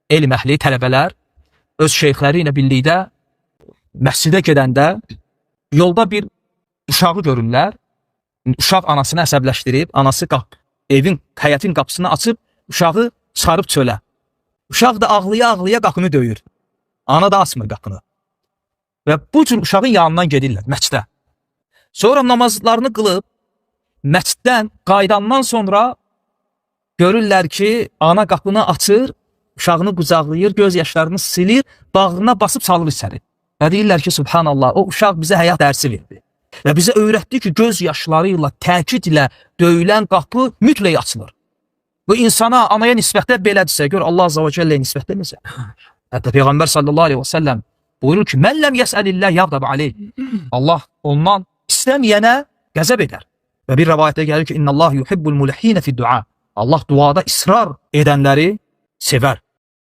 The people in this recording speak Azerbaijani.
elm əhli, tələbələr öz şeyxləri ilə birlikdə məscidə gedəndə yolda bir uşağı görürlər. Uşaq anasını əsəbləşdirib, anası evin, həyətin qapısını açıb uşağı çıxarıb çölə. Uşaq da ağlaya-ağlaya qapını döyür. Ana da açmır qapını. Və bu cür uşağın yanından gedirlər məscidə. Sonra namazlarını qılıb məsciddən qayıdandan sonra görürlər ki, ana qapını açır, uşağını qucaqlayır, göz yaşlarını silir, bağrına basıb salır içəri. Və deyirlər ki, subhanallah, o uşaq bizə həyat dərsi verdi. Və bizə öyrətdi ki, göz yaşlarıyla, təkid ilə döyülən qapı mütləq açılır. Bu insana, anaya nisbətdə belədirsə, gör Allah azza və cəlləyə nisbətdə necə? Hətta Peyğəmbər sallallahu aleyhi və səlləm buyurur ki, mən ləm yəsəlillah yağdab aleyh. Allah ondan istəməyənə qəzəb edər. Və bir rəvayətdə gəlir ki, innallah yuhibbul mulhinə fi dua. Allah duada israr edənləri sevər.